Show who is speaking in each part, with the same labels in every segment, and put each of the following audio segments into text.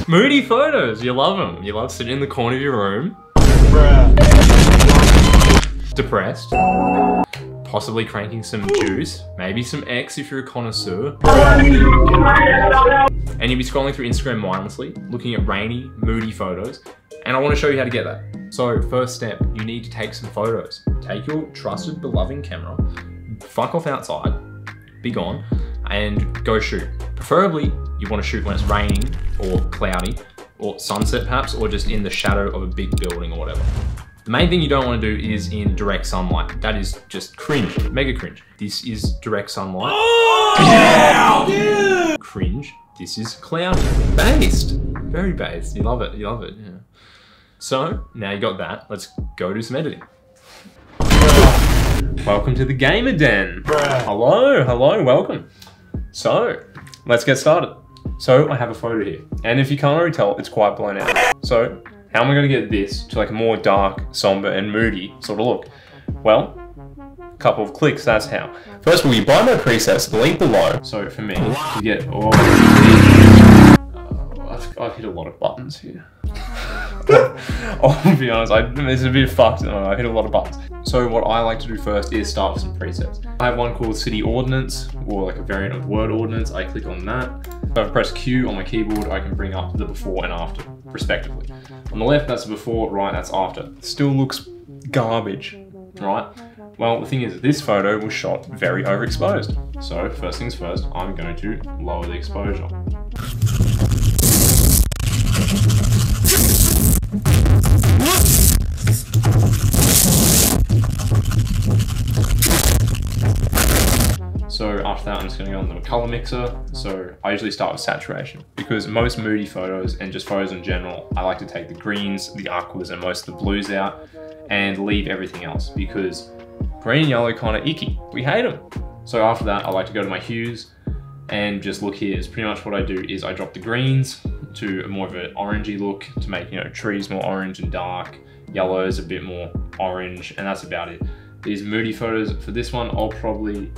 Speaker 1: Moody photos, you love them. You love sitting in the corner of your room. Depressed. Possibly cranking some juice. Maybe some X if you're a connoisseur. And you'll be scrolling through Instagram mindlessly, looking at rainy, moody photos. And I want to show you how to get that. So first step, you need to take some photos. Take your trusted, beloved camera, fuck off outside, be gone, and go shoot. Preferably, you want to shoot when it's raining or cloudy, or sunset perhaps, or just in the shadow of a big building or whatever. The main thing you don't want to do is in direct sunlight. That is just cringe, mega cringe. This is direct sunlight. Oh, yeah! Cringe. This is cloudy. Based. Very based. You love it, yeah. So, now you got that, let's go do some editing. Welcome to the Gamer Den. Hello, welcome. So, let's get started. So, I have a photo here, and if you can't already tell, it's quite blown out. So, how am I gonna get this to like a more dark, somber, and moody sort of look? Well, a couple of clicks, that's how. First of all, you buy my presets, the link below. So for me, to get all I've hit a lot of buttons here. I'll be honest, this is a bit fucked. I hit a lot of buttons. So what I like to do first is start with some presets. I have one called City Ordnance, or like a variant of Word Ordnance. I click on that. If I press Q on my keyboard, I can bring up the before and after, respectively. On the left, that's the before, right, that's after. Still looks garbage, right? Well, the thing is, this photo was shot very overexposed. So first things first, I'm going to lower the exposure. So after that, I'm just going to go on the color mixer. So I usually start with saturation because most moody photos and just photos in general, I like to take the greens, the aquas, and most of the blues out and leave everything else because green and yellow kind of icky. We hate them. So after that, I like to go to my hues and just look here. Is pretty much what I do is I drop the greens to more of an orangey look to make, you know, trees more orange and dark, yellows a bit more orange, and that's about it. These moody photos for this one, I'll probably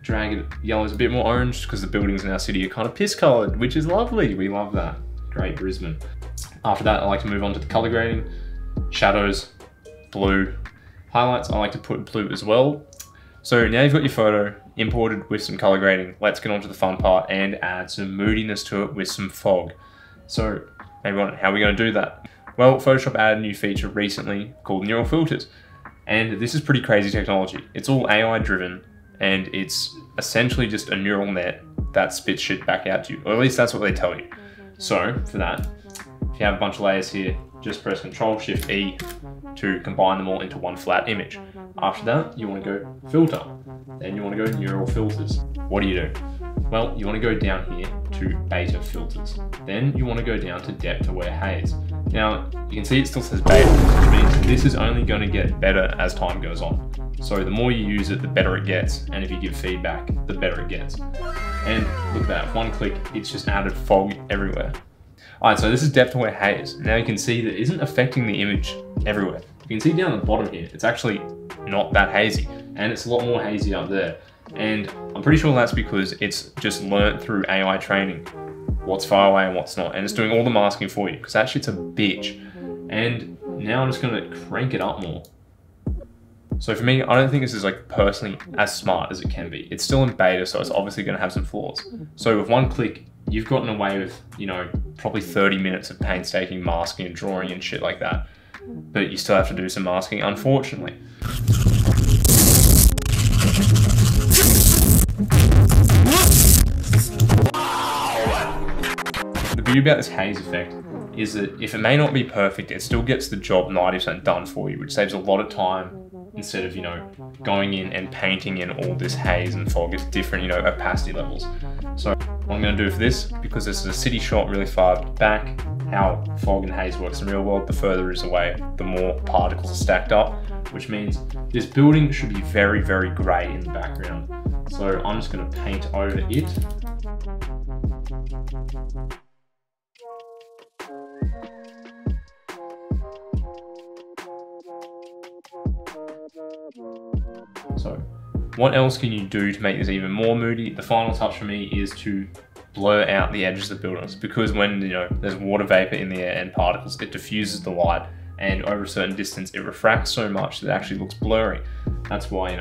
Speaker 1: drag it yellows a bit more orange because the buildings in our city are kind of piss colored, which is lovely. We love that. Great Brisbane. After that, I like to move on to the color grading. Shadows, blue. Highlights, I like to put blue as well. So now you've got your photo imported with some color grading. Let's get on to the fun part and add some moodiness to it with some fog. So maybe how are we going to do that? Well, Photoshop added a new feature recently called neural filters. And this is pretty crazy technology. It's all AI driven and it's essentially just a neural net that spits shit back out to you. Or at least that's what they tell you. So for that, if you have a bunch of layers here, just press Ctrl-Shift-E to combine them all into one flat image. After that, you want to go filter. Then you want to go neural filters. What do? Well, you want to go down here to beta filters. Then you want to go down to depth aware haze. Now, you can see it still says beta, which means this is only going to get better as time goes on. So the more you use it, the better it gets. And if you give feedback, the better it gets. And look at that, one click, it's just added fog everywhere. Alright, so this is depth aware haze. Now you can see that it isn't affecting the image everywhere. You can see down the bottom here, it's actually not that hazy. And it's a lot more hazy up there. And I'm pretty sure that's because it's just learnt through AI training what's far away and what's not. And it's doing all the masking for you, because that shit's a bitch. And now I'm just gonna crank it up more. So for me, I don't think this is like personally as smart as it can be. It's still in beta, so it's obviously gonna have some flaws. So with one click, you've gotten away with, you know, probably 30 minutes of painstaking masking and drawing and shit like that. But you still have to do some masking, unfortunately. The beauty about this haze effect is that if it may not be perfect, it still gets the job 90% done for you, which saves a lot of time instead of, you know, going in and painting in all this haze and fog at different, you know, opacity levels. So what I'm going to do for this, because this is a city shot really far back, how fog and haze works in the real world, the further it is away, the more particles are stacked up, which means this building should be very, very grey in the background. So I'm just going to paint over it. So what else can you do to make this even more moody? The final touch for me is to blur out the edges of the buildings, because when there's water vapor in the air and particles, it diffuses the light, and over a certain distance it refracts so much that it actually looks blurry. That's why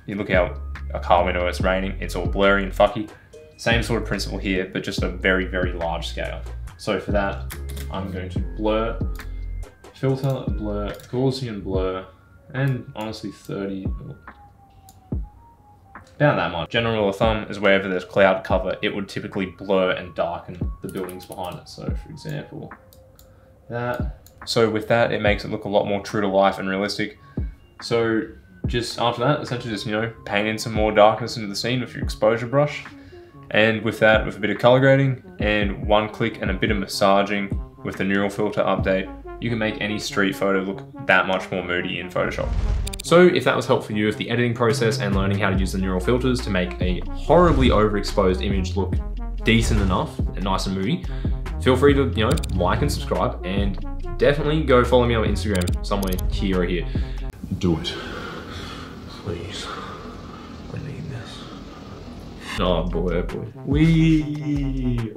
Speaker 1: you look out a car window, it's raining, it's all blurry and fucky. Same sort of principle here, but just a very, very large scale. So for that, I'm going to blur, filter, blur, Gaussian blur, and honestly 30, about that much. General rule of thumb is wherever there's cloud cover, it would typically blur and darken the buildings behind it. So for example, that. So with that, it makes it look a lot more true to life and realistic. So just after that, essentially just, paint in some more darkness into the scene with your exposure brush. And with that, with a bit of color grading and one click and a bit of massaging with the neural filter update, you can make any street photo look that much more moody in Photoshop. So if that was helpful for you with the editing process and learning how to use the neural filters to make a horribly overexposed image look decent enough and nice and moody, feel free to, like and subscribe, and definitely go follow me on Instagram somewhere here or here.
Speaker 2: Do it, please. I need this.
Speaker 1: Oh boy, oh boy. Wee.